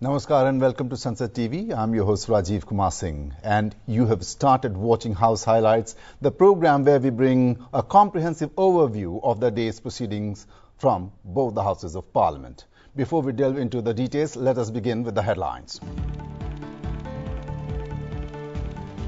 Namaskar and welcome to Sunset TV. I'm your host Rajiv Kumar Singh, and you have started watching House Highlights, the program where we bring a comprehensive overview of the day's proceedings from both the houses of Parliament. Before we delve into the details, let us begin with the headlines.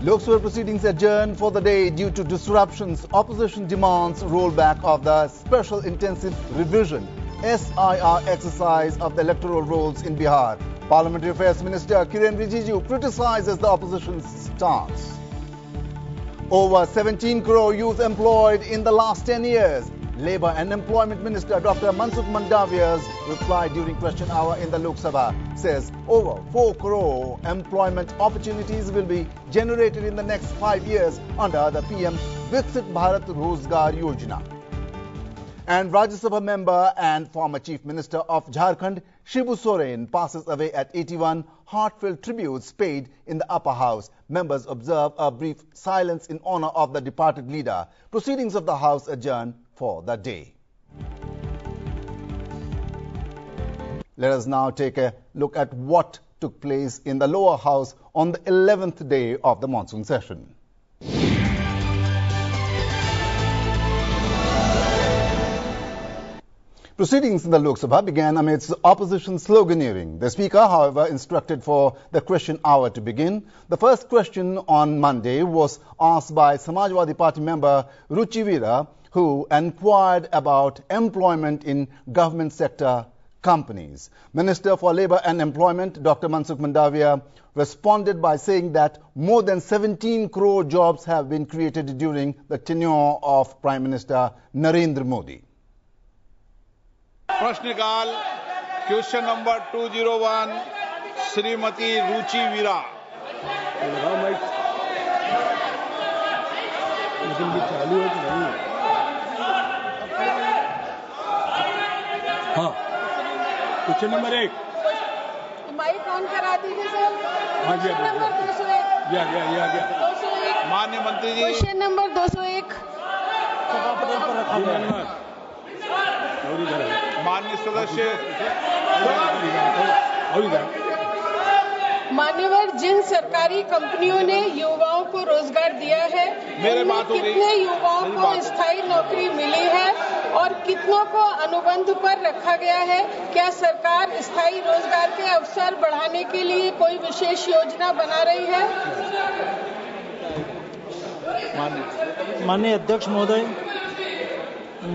Lok Sabha proceedings adjourned for the day due to disruptions. Opposition demands rollback of the Special Intensive Revision SIR exercise of the electoral rolls in Bihar. Parliamentary Affairs Minister Kiren Rijiju criticizes the opposition's stance. Over 17 crore youth employed in the last 10 years. Labour and Employment Minister Dr. Mansukh Mandavia's reply during question hour in the Lok Sabha says over 4 crore employment opportunities will be generated in the next 5 years under the PM Viksit Bharat Rozgar Yojana. And Rajya Sabha member and former Chief Minister of Jharkhand, Shibu Soren, passes away at 81. Heartfelt tributes paid in the upper house. Members observe a brief silence in honor of the departed leader. Proceedings of the House adjourn for the day. Let us now take a look at what took place in the lower house on the 11th day of the monsoon session. Proceedings in the Lok Sabha began amidst opposition sloganeering. The Speaker, however, instructed for the question hour to begin. The first question on Monday was asked by Samajwadi Party member Ruchi Veera, who inquired about employment in government sector companies. Minister for Labour and Employment, Dr. Mansukh Mandavia, responded by saying that more than 17 crore jobs have been created during the tenure of Prime Minister Narendra Modi. प्रश्नकाल question number 201 Shrimati रुचि वीरा। हाँ, question number 1 mic on करा दीजिए sir. हाँ जी, number 201 गया 201 माननीय मंत्री जी, question number 201 माननीय सदस्य, मान्यवर, जिन सरकारी कंपनियों ने युवाओं को रोजगार दिया है, उनमें कितने युवाओं को स्थायी नौकरी मिली है और कितनों को अनुबंध पर रखा गया है? क्या सरकार स्थायी रोजगार के अवसर बढ़ाने के लिए कोई विशेष योजना बना रही है? माननीय अध्यक्ष महोदय,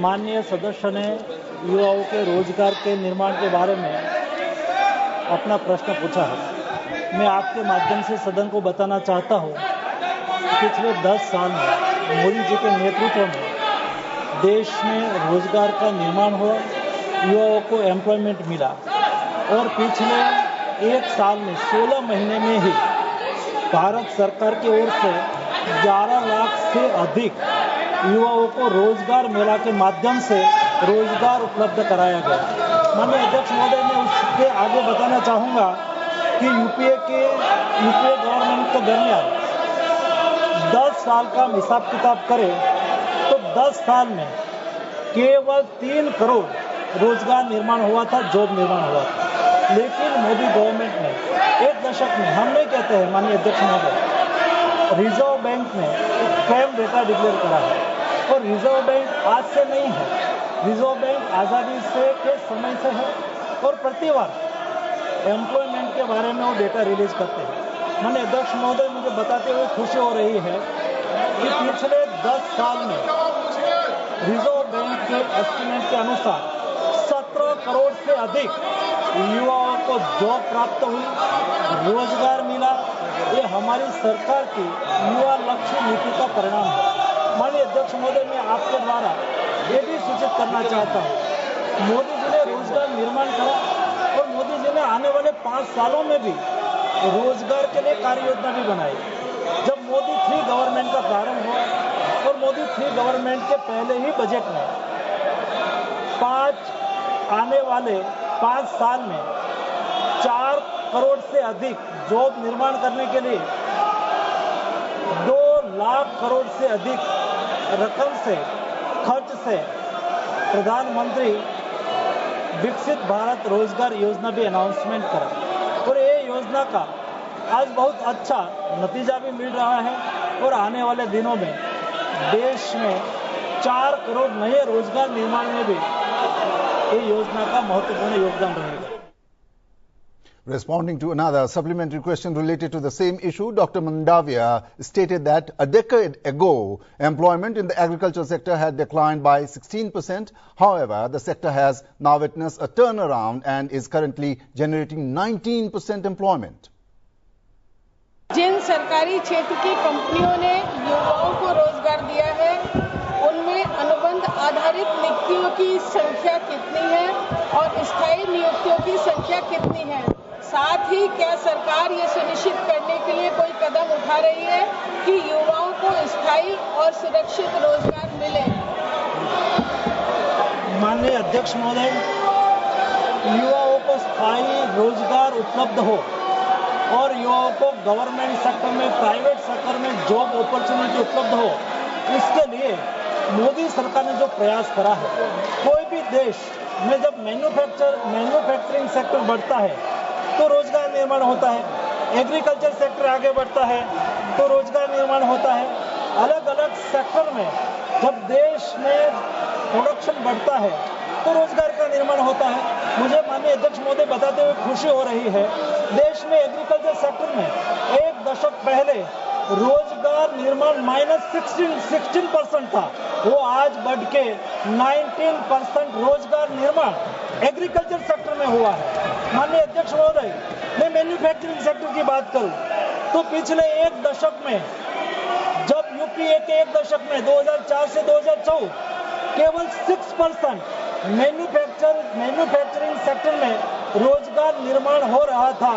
माननीय सदस्य ने युवाओं के रोजगार के निर्माण के बारे में अपना प्रश्न पूछा है। मैं आपके माध्यम से सदन को बताना चाहता हूं, पिछले 10 साल में मोदी जी के नेतृत्व में देश में रोजगार का निर्माण हुआ, युवाओं को एम्प्लॉयमेंट मिला और पिछले 1 साल में 16 महीने में ही भारत सरकार की ओर से 11 लाख से अधिक युवाओं को रोजगार मेला के माध्यम से रोजगार उपलब्ध कराया गया। माननीय अध्यक्ष महोदय, मैं उसके आगे बताना चाहूँगा कि यूपीए गवर्नमेंट के दरमियान 10 साल का हिसाब किताब करें तो 10 साल में केवल 3 करोड़ रोजगार निर्माण हुआ था, जॉब निर्माण हुआ था। लेकिन मोदी गवर्नमेंट ने 1 दशक में, हम नहीं कहते हैं माननीय अध्यक्ष महोदय, रिजर्व बैंक ने एक क्राइम डेटा डिक्लेयर करा है और रिजर्व बैंक आज से नहीं है, रिजर्व बैंक आज़ादी से के समय से है और प्रति बार एम्प्लॉयमेंट के बारे में वो डेटा रिलीज करते हैं। माननीय अध्यक्ष महोदय, मुझे बताते हुए खुशी हो रही है कि पिछले 10 साल में रिजर्व बैंक के एस्टिमेट के अनुसार 17 करोड़ से अधिक युवाओं को जॉब प्राप्त हुई, रोजगार मिला। ये हमारी सरकार की युवा लक्ष्य नीति का परिणाम है। माननीय अध्यक्ष महोदय, मैं आपके द्वारा ये भी सूचित करना चाहता हूँ, मोदी जी ने रोजगार निर्माण करा और मोदी जी ने आने वाले 5 सालों में भी रोजगार के लिए कार्य योजना भी बनाई। जब मोदी 3 गवर्नमेंट का प्रारंभ हुआ और मोदी 3 गवर्नमेंट के पहले ही बजट में आने वाले 5 साल में 4 करोड़ से अधिक जॉब निर्माण करने के लिए 2 लाख करोड़ से अधिक रकम से खर्च से प्रधानमंत्री विकसित भारत रोजगार योजना भी अनाउंसमेंट करा। और ये योजना का आज बहुत अच्छा नतीजा भी मिल रहा है और आने वाले दिनों में देश में 4 करोड़ नए रोजगार निर्माण में भी ये योजना का महत्वपूर्ण योगदान रहेगा। Responding to another supplementary question related to the same issue, Dr. Mandavia stated that a decade ago, employment in the agriculture sector had declined by 16%. However, the sector has now witnessed a turnaround and is currently generating 19% employment. जिन सरकारी क्षेत्र की कंपनियों ने युवाओं को रोजगार दिया है, उनमें अनुबंध आधारित नियुक्तियों की संख्या कितनी है और स्थायी नियुक्तियों की संख्या कितनी है? साथ ही क्या सरकार ये सुनिश्चित करने के लिए कोई कदम उठा रही है कि युवाओं को स्थायी और सुरक्षित रोजगार मिले? माननीय अध्यक्ष महोदय, युवाओं को स्थायी रोजगार उपलब्ध हो और युवाओं को गवर्नमेंट सेक्टर में, प्राइवेट सेक्टर में जॉब अपॉर्चुनिटी उपलब्ध हो, इसके लिए मोदी सरकार ने जो प्रयास करा है, कोई भी देश में जब मैन्युफैक्चरिंग सेक्टर बढ़ता है तो रोजगार निर्माण होता है, एग्रीकल्चर सेक्टर आगे बढ़ता है तो रोजगार निर्माण होता है। अलग अलग सेक्टर में जब देश में प्रोडक्शन बढ़ता है तो रोजगार का निर्माण होता है। मुझे माननीय अध्यक्ष महोदय बताते हुए खुशी हो रही है, देश में एग्रीकल्चर सेक्टर में एक दशक पहले रोजगार निर्माण -16% था, वो आज बढ़ के 19% रोजगार निर्माण एग्रीकल्चर सेक्टर में हुआ है। माननीय अध्यक्ष महोदय, मैं मैन्युफैक्चरिंग सेक्टर की बात करूं तो पिछले एक दशक में, जब यूपीए के एक दशक में 2004 से 2014 केवल 6% मैन्युफैक्चरिंग सेक्टर में रोजगार निर्माण हो रहा था,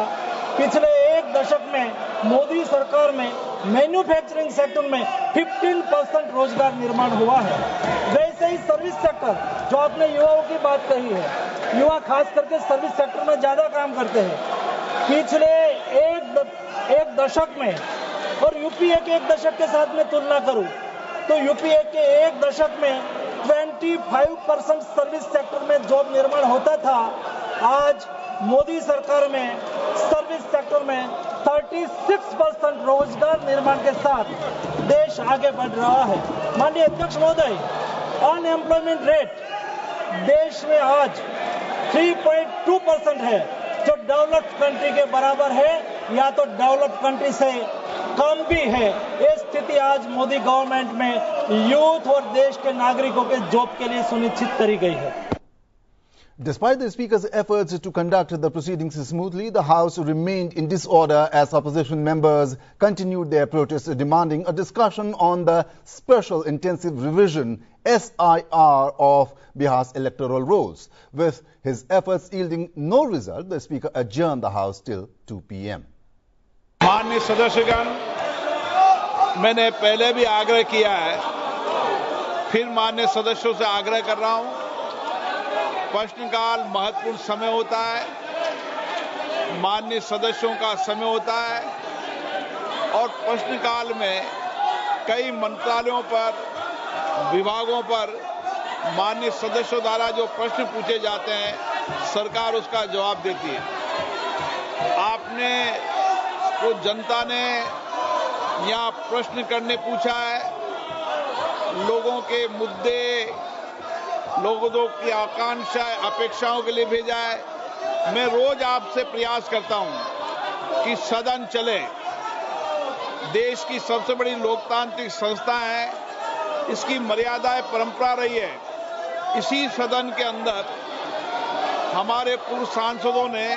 पिछले एक दशक में मोदी सरकार में मैन्युफैक्चरिंग सेक्टर में 15% रोजगार निर्माण हुआ है। वैसे ही सर्विस सेक्टर, जो आपने युवाओं की बात कही है, युवा खास करके सर्विस सेक्टर में ज्यादा काम करते हैं। पिछले एक दशक में और यूपीए के एक दशक के साथ में तुलना करूं तो यूपीए के एक दशक में 25% सर्विस सेक्टर में जॉब निर्माण होता था, आज मोदी सरकार में सर्विस सेक्टर में 36% रोजगार निर्माण के साथ देश आगे बढ़ रहा है। माननीय अध्यक्ष महोदय, अनएम्प्लॉयमेंट रेट देश में आज 3.2% है, जो डेवलप्ड कंट्री के बराबर है या तो डेवलप्ड कंट्री से कम भी है। ये स्थिति आज मोदी गवर्नमेंट में यूथ और देश के नागरिकों के जॉब के लिए सुनिश्चित करी गई है। Despite the Speaker's efforts to conduct the proceedings smoothly, the House remained in disorder as opposition members continued their protests demanding a discussion on the Special Intensive Revision SIR of Bihar's electoral rolls. With his efforts yielding no result, the Speaker adjourned the House till 2 p.m. माननीय सदस्यगण, मैंने पहले भी आग्रह किया है, फिर माननीय सदस्यों से आग्रह कर रहा हूं, प्रश्नकाल महत्वपूर्ण समय होता है, माननीय सदस्यों का समय होता है और प्रश्नकाल में कई मंत्रालयों पर, विभागों पर माननीय सदस्यों द्वारा जो प्रश्न पूछे जाते हैं, सरकार उसका जवाब देती है। आपने को जनता ने यहाँ प्रश्न करने पूछा है, लोगों के मुद्दे, लोगों की आकांक्षा, अपेक्षाओं के लिए भेजा है। मैं रोज आपसे प्रयास करता हूं कि सदन चले। देश की सबसे बड़ी लोकतांत्रिक संस्था है, इसकी मर्यादाएं परंपरा रही है। इसी सदन के अंदर हमारे पूर्व सांसदों ने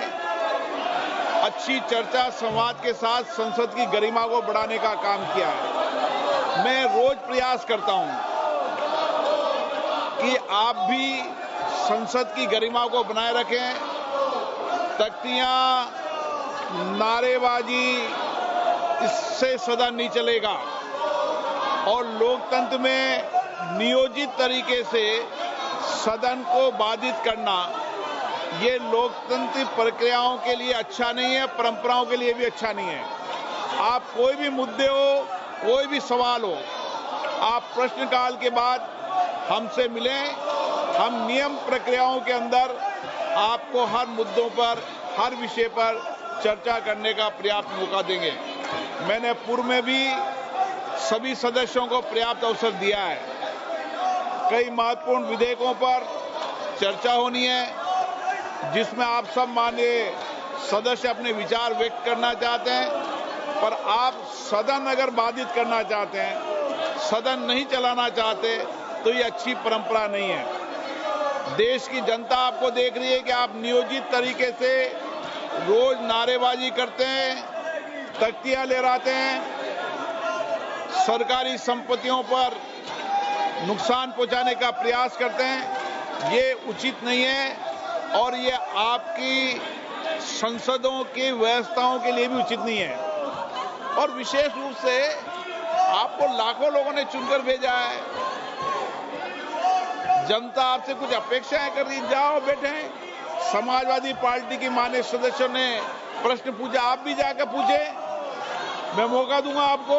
अच्छी चर्चा संवाद के साथ संसद की गरिमा को बढ़ाने का काम किया है। मैं रोज प्रयास करता हूं कि आप भी संसद की गरिमा को बनाए रखें। तख्तियां, नारेबाजी, इससे सदन नहीं चलेगा और लोकतंत्र में नियोजित तरीके से सदन को बाधित करना, ये लोकतांत्रिक प्रक्रियाओं के लिए अच्छा नहीं है, परंपराओं के लिए भी अच्छा नहीं है। आप कोई भी मुद्दे हो, कोई भी सवाल हो, आप प्रश्नकाल के बाद हमसे मिलें। हम नियम प्रक्रियाओं के अंदर आपको हर मुद्दों पर, हर विषय पर चर्चा करने का पर्याप्त मौका देंगे। मैंने पूर्व में भी सभी सदस्यों को पर्याप्त अवसर दिया है। कई महत्वपूर्ण विधेयकों पर चर्चा होनी है जिसमें आप सब माननीय सदस्य अपने विचार व्यक्त करना चाहते हैं, पर आप सदन अगर बाधित करना चाहते हैं, सदन नहीं चलाना चाहते, तो ये अच्छी परंपरा नहीं है। देश की जनता आपको देख रही है कि आप नियोजित तरीके से रोज नारेबाजी करते हैं, तख्तियां लहराते हैं, सरकारी संपत्तियों पर नुकसान पहुंचाने का प्रयास करते हैं। ये उचित नहीं है और ये आपकी संसदों की व्यवस्थाओं के लिए भी उचित नहीं है। और विशेष रूप से आपको लाखों लोगों ने चुनकर भेजा है, जनता आपसे कुछ अपेक्षाएं कर रही, जाओ बैठे। समाजवादी पार्टी की माननीय सदस्यों ने प्रश्न पूछा, आप भी जाकर पूछे, मैं मौका दूंगा आपको।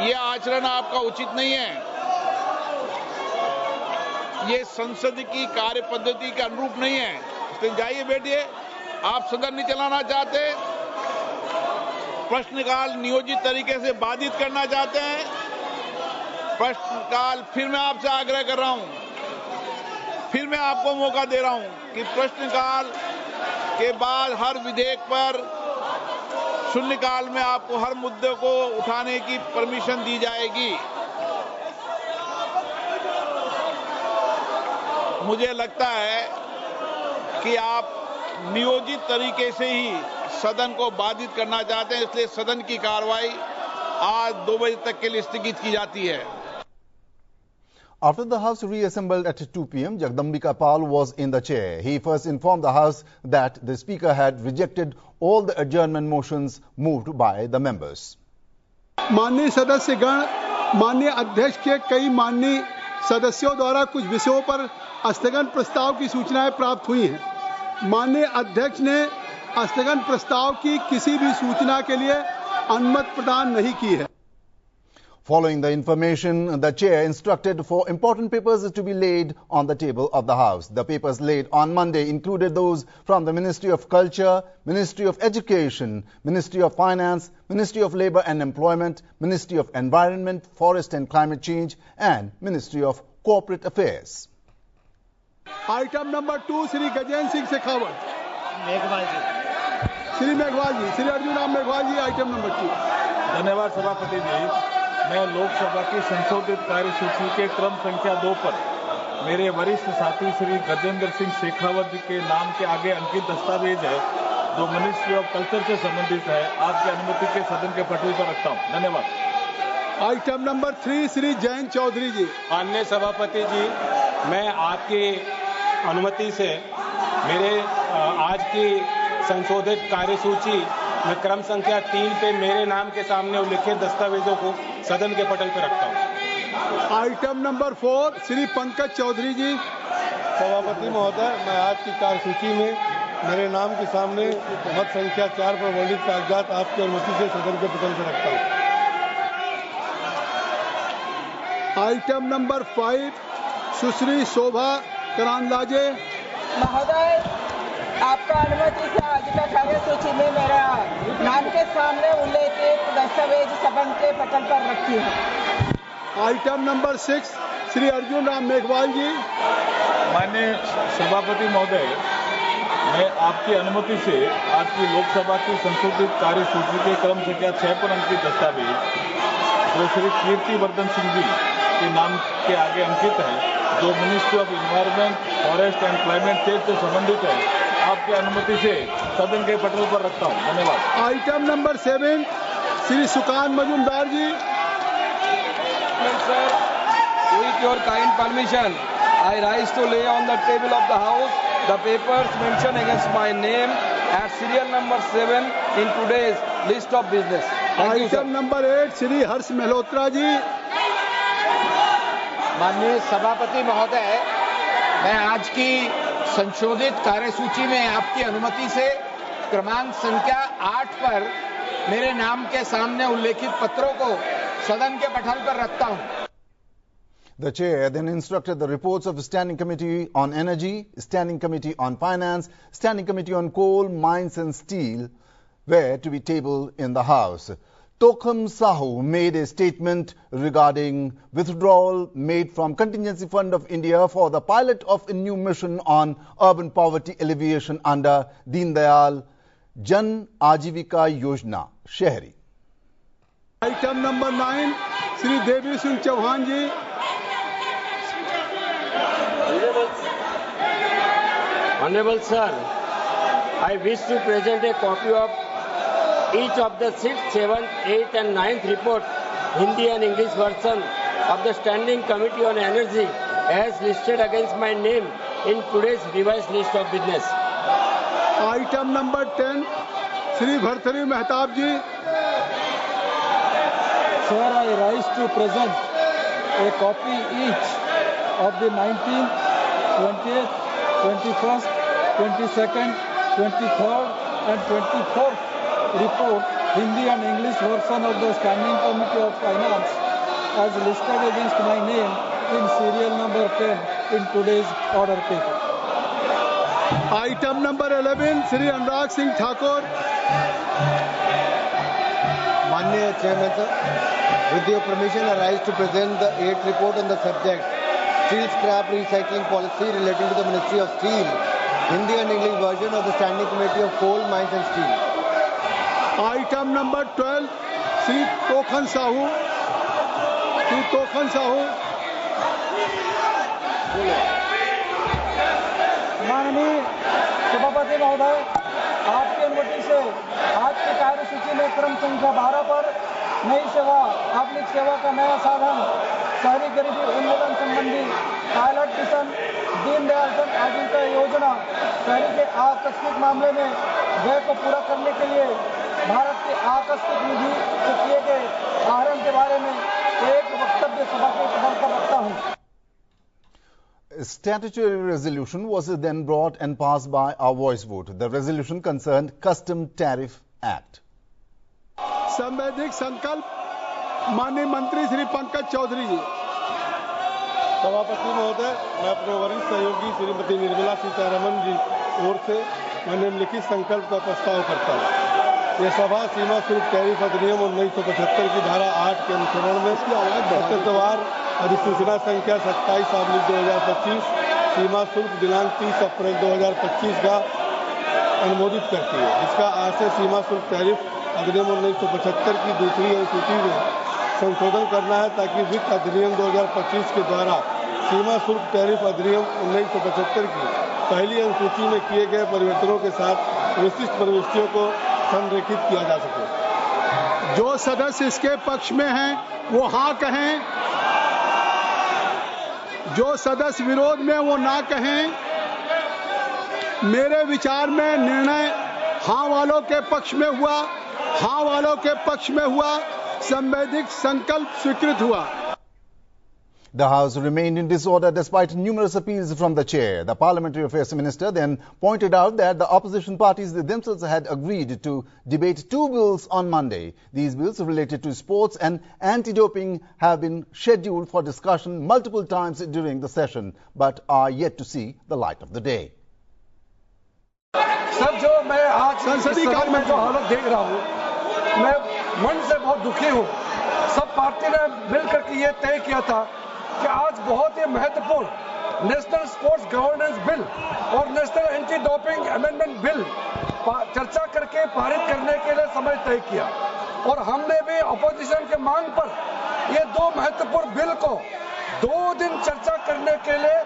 ये आचरण आपका उचित नहीं है, ये संसद की कार्य पद्धति के अनुरूप नहीं है। इसलिए जाइए बैठिए। आप सदन नहीं चलाना चाहते, प्रश्नकाल नियोजित तरीके से बाधित करना चाहते हैं। प्रश्नकाल फिर मैं आपसे आग्रह कर रहा हूं, फिर मैं आपको मौका दे रहा हूं कि प्रश्नकाल के बाद हर विधेयक पर शून्यकाल में आपको हर मुद्दे को उठाने की परमिशन दी जाएगी। मुझे लगता है कि आप नियोजित तरीके से ही सदन को बाधित करना चाहते हैं, इसलिए सदन की कार्रवाई आज 2 बजे तक के लिए स्थगित की जाती है। After the House reassembled at 2 p.m., Jagdambika Pal was in the chair. He first informed the House that the Speaker had rejected all the adjournment motions moved by the members. माननीय सदस्यगण, माननीय अध्यक्ष के कई माननीय सदस्यों द्वारा कुछ विषयों पर स्थगन प्रस्ताव की सूचनाएं प्राप्त हुई हैं। माननीय अध्यक्ष ने स्थगन प्रस्ताव की किसी भी सूचना के लिए अनुमति प्रदान नहीं की है। Following the information, the chair instructed for important papers to be laid on the table of the House. The papers laid on Monday included those from the Ministry of Culture, Ministry of Education, Ministry of Finance, Ministry of Labour and Employment, Ministry of Environment, Forest and Climate Change, and Ministry of Corporate Affairs. Item number 2 Shri Gajendra Singh Shekhawat. Meghwal ji. Shri Meghwal ji, Shri Arjun Ram Meghwal ji, item number 2। धन्यवाद सभापति जी। मैं लोकसभा की संशोधित कार्यसूची के क्रम संख्या 2 पर मेरे वरिष्ठ साथी श्री गजेंद्र सिंह शेखावत जी के नाम के आगे अंकित दस्तावेज है जो मिनिस्ट्री ऑफ कल्चर से संबंधित है, आपकी अनुमति के सदन के पटल पर रखता हूं। धन्यवाद। आइटम नंबर 3 श्री जयंत चौधरी जी। माननीय सभापति जी, मैं आपकी अनुमति से मेरे आज की संशोधित कार्यसूची में क्रम संख्या 3 पे मेरे नाम के सामने उल्लिखित दस्तावेजों को सदन के पटल पर रखता हूं। आइटम नंबर 4 श्री पंकज चौधरी जी। सभापति महोदय, मैं आज की कार्यसूची में मेरे नाम के सामने मत संख्या 4 पर वर्णित कागजात आपकी अनुमति से सदन के पटल पर रखता हूं। आइटम नंबर 5 सुश्री शोभा करांदलाजे। महोदय, आपका अनुमति से आज का कार्यसूची में मेरा नाम के सामने उल्लेखित दस्तावेज सदन के पटल पर रखी है। आइटम नंबर 6 श्री अर्जुन राम मेघवाल जी। माननीय सभापति महोदय, मैं आपकी अनुमति से आज की लोकसभा की संशोधित कार्यसूची के क्रम संख्या 6 पर अंकित दस्तावेज जो श्री कीर्तिवर्धन सिंह जी के नाम के आगे अंकित है, जो ministry of environment, forest and climate change से संबंधित है, आपकी अनुमति से सदन के पटल पर रखता हूं। धन्यवाद। Item number 7 Shri Sukanta Majumdar ji. Sir, with your kind permission, I rise to lay on the table of the House the papers mentioned against my name at serial number 7 in today's list of business. Item number 8 Shri Harsh Malhotra ji. माननीय सभापति महोदय, मैं आज की संशोधित कार्यसूची में आपकी अनुमति से क्रमांक संख्या 8 पर मेरे नाम के सामने उल्लेखित पत्रों को सदन के पटल पर रखता हूं। The chair then instructed the reports of the Standing Committee on Energy, Standing Committee on Finance, Standing Committee on Coal, Mines and Steel were to be tabled in the House. Tokham Sahu made a statement regarding withdrawal made from Contingency Fund of India for the pilot of a new mission on urban poverty alleviation under Deen Dayal Jan Ajivika Yojana, Shehri. Item number 9, Shri Devi Singh Chauhan ji. Honorable Sir, I wish to present a copy of each of the 6th, 7th, 8th and 9th report, Hindi and English version of the Standing Committee on Energy as listed against my name in today's revised list of business. Item number 10, Shri Bhartari Mehtab ji. Sir, I rise to present a copy each of the 19th, 20th, 21st, 22nd, 23rd and 24th report, Hindi and English version of the Standing Committee of Finance as listed against my name in serial number 10 in today's order paper. Item number 11, Shri Anurag Singh Thakur. माननीय chairman sir, with your permission, I rise to present the 8th report on the subject Steel Scrap Recycling Policy relating to the Ministry of Steel, Hindi and English version of the Standing Committee of Coal, Mines and Steel. Item number 12, Shri Tokham Sahu. Shri Tokham Sahu. माननीय सभापति महोदय, आपकी अनुमति से आज की कार्यसूची में क्रम संख्या 12 पर नई सेवा पब्लिक सेवा का नया साधन शहरी गरीबी उन्मूलन संबंधी पायलट मिशन दीनदयाल जन आजीविका योजना शहरी के आकस्मिक मामले में व्यय को पूरा करने के लिए भारत की आकस्मिक निधि से किए गए आहरण के बारे में एक वक्तव्य सभा के पटल पर रखता हूं। A statutory resolution was then brought and passed by a voice vote. The resolution concerned Custom Tariff Act. संवैधानिक संकल्प माननीय मंत्री श्री पंकज चौधरी जी। सभापति महोदय, मैं अपने वरिष्ठ सहयोगी श्रीमती निर्मला सीतारमण जी ओर से निम्नलिखित संकल्प का प्रस्ताव करता हूँ। ये सभा सीमा शुल्क टैरिफ अधिनियम 1975 की धारा 8 के अनुसरण में तत्वार अधिसूचना संख्या 27/2025 सीमा शुल्क दिनांक 30 अप्रैल 2025 का अनुमोदित करती है, जिसका आशय सीमा शुल्क टैरिफ अधिनियम 1975 की दूसरी अनुसूची में संशोधन करना है ताकि वित्त अधिनियम 2025 के द्वारा सीमा शुल्क टैरिफ अधिनियम 1975 की पहली अनुसूची में किए गए परिवर्तनों के साथ विशिष्ट प्रविष्टियों को संरेखित किया जा सके। जो सदस्य इसके पक्ष में हैं वो हाँ कहें, जो सदस्य विरोध में वो ना कहें। मेरे विचार में निर्णय हाँ वालों के पक्ष में हुआ, हाँ वालों के पक्ष में हुआ, संवैधानिक संकल्प स्वीकृत हुआ। The House remained in disorder despite numerous appeals from the chair. The Parliamentary Affairs Minister then pointed out that the opposition parties themselves had agreed to debate 2 bills on Monday. These bills related to sports and anti-doping have been scheduled for discussion multiple times during the session, but are yet to see the light of the day. Sir, जो मैं आज संसदीय कार्य में जो हालत देख रहा हूँ, मैं मन से बहुत दुखी हूँ। सब पार्टी ने मिलकर के ये तय किया था कि आज बहुत ही महत्वपूर्ण नेशनल स्पोर्ट्स गवर्नेंस बिल और national anti doping amendment bill चर्चा करके पारित करने के लिए समय तय किया, और हमने भी अपोजिशन के मांग पर ये 2 महत्वपूर्ण बिल को 2 दिन चर्चा करने के लिए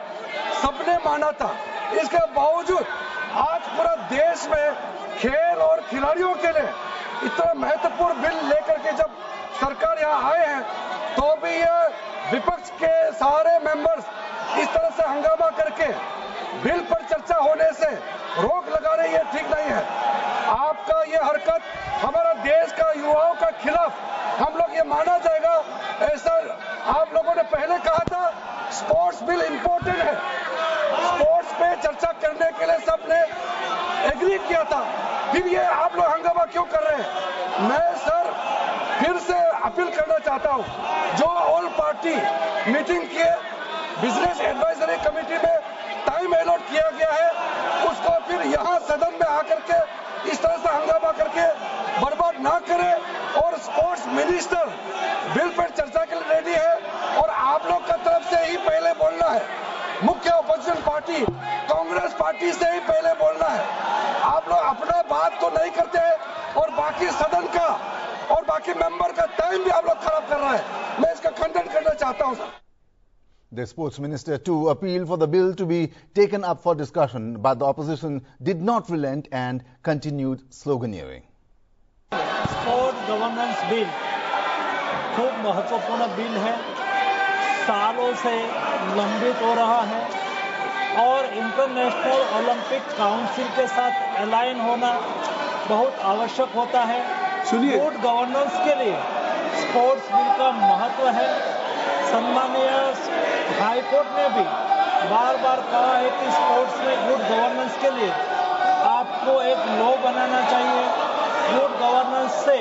सबने माना था। इसके बावजूद आज पूरा देश में खेल और खिलाड़ियों के लिए इतना महत्वपूर्ण बिल लेकर के जब सरकार यहाँ आए हैं, तो भी ये विपक्ष के सारे मेंबर्स इस तरह से हंगामा करके बिल पर चर्चा होने से रोक लगा रहे, ये ठीक नहीं है। आपका ये हरकत हमारा देश का युवाओं का खिलाफ हम लोग ये माना जाएगा। ऐसा आप लोगों ने पहले कहा था स्पोर्ट्स बिल इम्पोर्टेंट है, स्पोर्ट्स पे चर्चा करने के लिए सबने एग्री किया था, फिर ये आप लोग हंगामा क्यों कर रहे हैं? मैं सर फिर से अपील करना चाहता हूं, जो ऑल पार्टी मीटिंग के बिजनेस एडवाइजरी कमेटी में टाइम अलॉट किया गया है, उसको फिर यहाँ सदन में आकर के इस तरह से हंगामा करके बर्बाद ना करे। और स्पोर्ट्स मिनिस्टर बिल पर चर्चा के लिए रेडी है और आप लोग का तरफ से ही पहले बोलना है, मुख्य अपोजिशन पार्टी कांग्रेस पार्टी से ही पहले बोलना है। आप लोग अपना बात तो नहीं करते और बाकी सदन का और बाकी मेंबर का टाइम भी आप लोग खराब कर रहा है। मैं इसका खंडन करना चाहता हूं sir. The sports minister too appealed for the bill to be taken up for discussion, but the opposition did not relent and continued sloganeering. Sport governance bill खूब महत्वपूर्ण बिल है, सालों से लंबित हो रहा है और इंटरनेशनल ओलंपिक काउंसिल के साथ अलाइन होना बहुत आवश्यक होता है। गुड गवर्नेंस के लिए स्पोर्ट्स बिल का महत्व है। सम्मानीय हाई कोर्ट ने भी बार बार कहा है कि स्पोर्ट्स में गुड गवर्नेंस के लिए आपको एक लॉ बनाना चाहिए। गुड गवर्नेंस से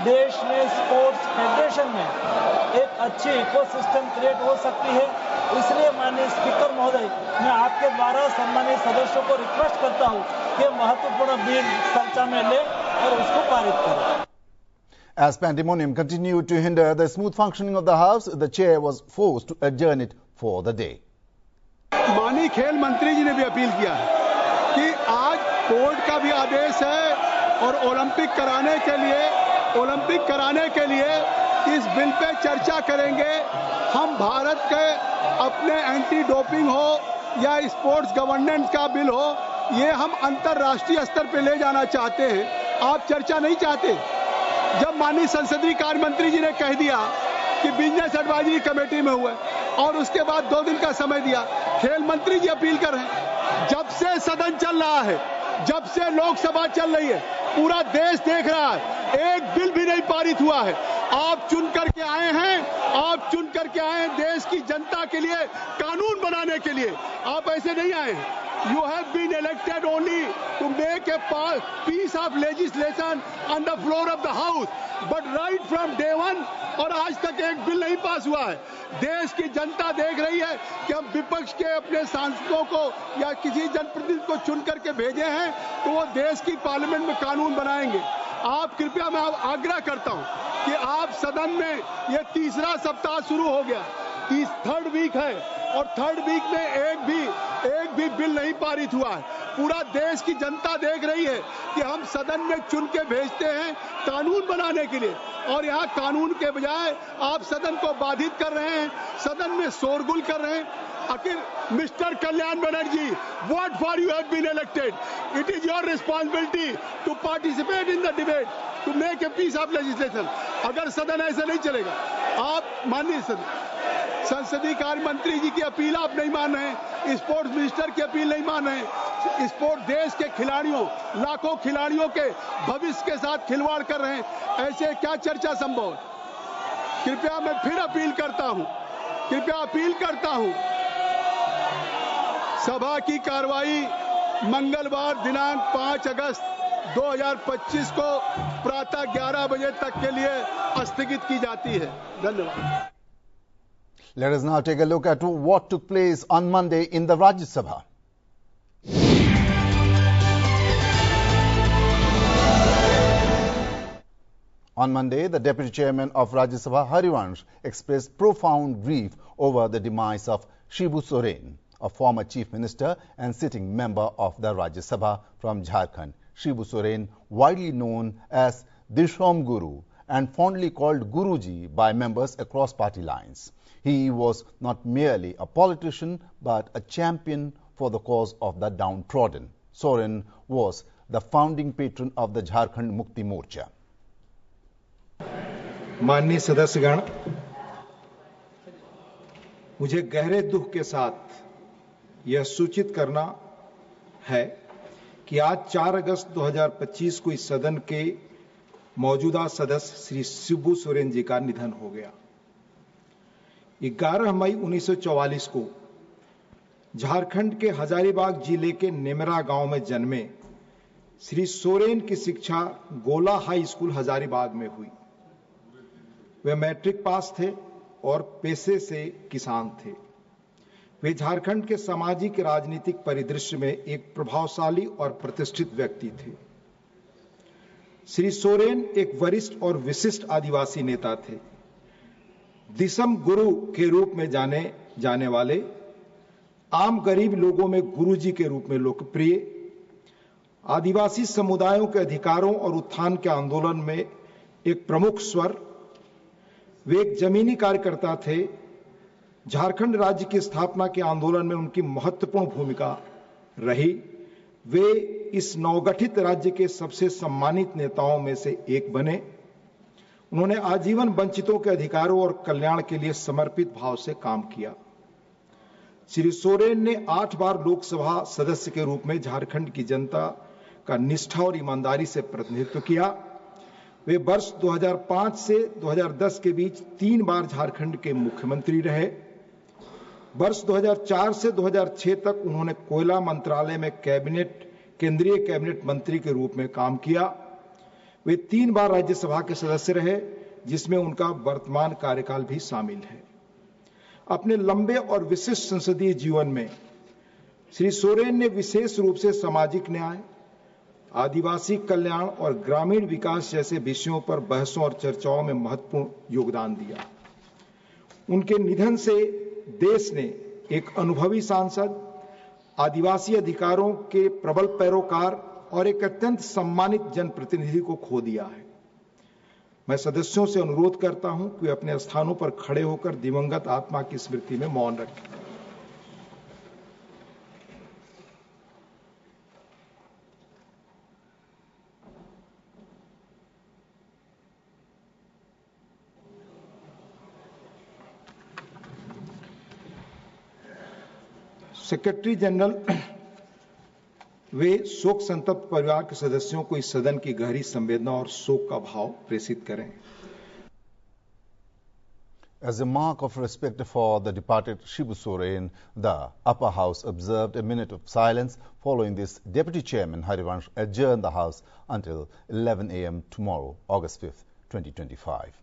देश में स्पोर्ट्स फेडरेशन में एक अच्छी इकोसिस्टम क्रिएट हो सकती है। इसलिए माननीय स्पीकर महोदय, मैं आपके द्वारा सम्मानित सदस्यों को रिक्वेस्ट करता हूं कि महत्वपूर्ण बिल चर्चा में ले और उसको पारित करें। As pandemonium continued to hinder the smooth functioning of the House, the chair was forced to adjourn it for the day. माननीय खेल मंत्री जी ने भी अपील किया है कि आज कोर्ट का भी आदेश है और ओलंपिक कराने के लिए इस बिल पे चर्चा करेंगे। हम भारत के अपने एंटी डोपिंग हो या स्पोर्ट्स गवर्नेंस का बिल हो, ये हम अंतर्राष्ट्रीय स्तर पे ले जाना चाहते हैं। आप चर्चा नहीं चाहते। जब माननीय संसदीय कार्य मंत्री जी ने कह दिया कि बिजनेस एडवाइजरी कमेटी में हुए और उसके बाद 2 दिन का समय दिया, खेल मंत्री जी अपील कर रहे हैं। जब से सदन चल रहा है, जब से लोकसभा चल रही है, पूरा देश देख रहा है, एक बिल भी नहीं पारित हुआ है। आप चुन करके आए हैं देश की जनता के लिए, कानून बनाने के लिए। आप ऐसे नहीं आए हैं। You have been elected only to make a piece of legislation on the floor of the House. But right from day one, और आज तक एक बिल नहीं पास हुआ है। देश की जनता देख रही है कि हम विपक्ष के अपने सांसदों को या किसी जनप्रतिनिधि को चुन करके भेजे हैं तो वो देश की पार्लियामेंट में कानून बनाएंगे। आप कृपया, मैं आग्रह करता हूं कि आप सदन में ये तीसरा सप्ताह शुरू हो गया, थर्ड वीक है और थर्ड वीक में एक भी बिल नहीं पारित हुआ है। पूरा देश की जनता देख रही है कि हम सदन में चुन के भेजते हैं कानून बनाने के लिए और यहाँ कानून के बजाय आप सदन को बाधित कर रहे हैं, सदन में शोरगुल कर रहे हैं। आखिर mister Kalyan Banerjee, what for you have been elected? It is your responsibility to participate in the debate, to make a piece of legislation. अगर सदन ऐसे नहीं चलेगा, आप माननीय संसदीय कार्य मंत्री जी की अपील आप नहीं मान रहे हैं, स्पोर्ट्स मिनिस्टर की अपील नहीं मान रहे हैं, स्पोर्ट्स देश के खिलाड़ियों, लाखों खिलाड़ियों के भविष्य के साथ खिलवाड़ कर रहे हैं, ऐसे क्या चर्चा संभव है? कृपया मैं फिर अपील करता हूं, सभा की कार्रवाई मंगलवार दिनांक 5 अगस्त 2025 को प्रातः 11 बजे तक के लिए स्थगित की जाती है। धन्यवाद। Let us now take a look at what took place on Monday in the Rajya Sabha. On Monday, the Deputy Chairman of Rajya Sabha, Harivansh, expressed profound grief over the demise of Shibu Soren, a former Chief Minister and sitting member of the Rajya Sabha from Jharkhand. Shibu Soren, widely known as Dishom Guru and fondly called Guruji by members across party lines. He was not merely a politician but a champion for the cause of the downtrodden. Soren was the founding patron of the Jharkhand Mukti Morcha. माननीय सदस्यगण, मुझे गहरे दुख के साथ यह सूचित करना है कि आज 4 अगस्त 2025 को इस सदन के मौजूदा सदस्य श्री शिबू सोरेन जी का निधन हो गया। 11 मई 1944 को झारखंड के हजारीबाग जिले के नेमरा गांव में जन्मे श्री सोरेन की शिक्षा गोला हाई स्कूल हजारीबाग में हुई। वे मैट्रिक पास थे और पेशे से किसान थे। वे झारखंड के सामाजिक राजनीतिक परिदृश्य में एक प्रभावशाली और प्रतिष्ठित व्यक्ति थे। श्री सोरेन एक वरिष्ठ और विशिष्ट आदिवासी नेता थे। दिसम गुरु के रूप में जाने वाले, आम गरीब लोगों में गुरुजी के रूप में लोकप्रिय, आदिवासी समुदायों के अधिकारों और उत्थान के आंदोलन में एक प्रमुख स्वर। वे एक जमीनी कार्यकर्ता थे। झारखंड राज्य की स्थापना के आंदोलन में उनकी महत्वपूर्ण भूमिका रही। वे इस नवगठित राज्य के सबसे सम्मानित नेताओं में से एक बने। उन्होंने आजीवन वंचितों के अधिकारों और कल्याण के लिए समर्पित भाव से काम किया। श्री सोरेन ने 8 बार लोकसभा सदस्य के रूप में झारखंड की जनता का निष्ठा और ईमानदारी से प्रतिनिधित्व किया। वे वर्ष 2005 से 2010 के बीच 3 बार झारखंड के मुख्यमंत्री रहे। वर्ष 2004 से 2006 तक उन्होंने कोयला मंत्रालय में केंद्रीय कैबिनेट मंत्री के रूप में काम किया। वे 3 बार राज्यसभा के सदस्य रहे, जिसमें उनका वर्तमान कार्यकाल भी शामिल है। अपने लंबे और विशिष्ट संसदीय जीवन में श्री सोरेन ने विशेष रूप से सामाजिक न्याय, आदिवासी कल्याण और ग्रामीण विकास जैसे विषयों पर बहसों और चर्चाओं में महत्वपूर्ण योगदान दिया। उनके निधन से देश ने एक अनुभवी सांसद, आदिवासी अधिकारों के प्रबल पैरोकार और एक अत्यंत सम्मानित जनप्रतिनिधि को खो दिया है। मैं सदस्यों से अनुरोध करता हूं कि वे अपने स्थानों पर खड़े होकर दिवंगत आत्मा की स्मृति में मौन रखें। सेक्रेटरी जनरल वे शोक संतप्त परिवार के सदस्यों को इस सदन की गहरी संवेदना और शोक का भाव प्रेषित करें। As a mark of respect for the departed Shibu Soren, the upper house observed a minute of silence. Following this, Deputy Chairman Harivansh adjourned the house until 11 a.m. tomorrow, August 5th, 2025.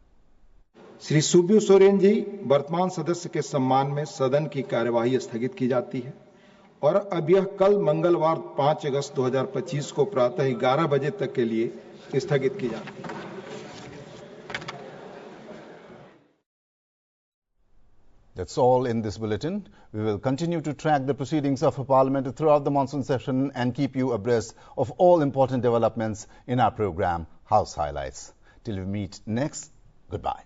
Shri Shibu Soren ji वर्तमान सदस्य के सम्मान में सदन की कार्यवाही स्थगित की जाती है और अब यह कल मंगलवार 5 अगस्त 2025 को प्रातः 11 बजे तक के लिए स्थगित की जाती है। That's all in this bulletin. We will continue to track the proceedings of Parliament throughout the monsoon session and keep you abreast of all important developments in our program, House Highlights. Till we meet next, goodbye.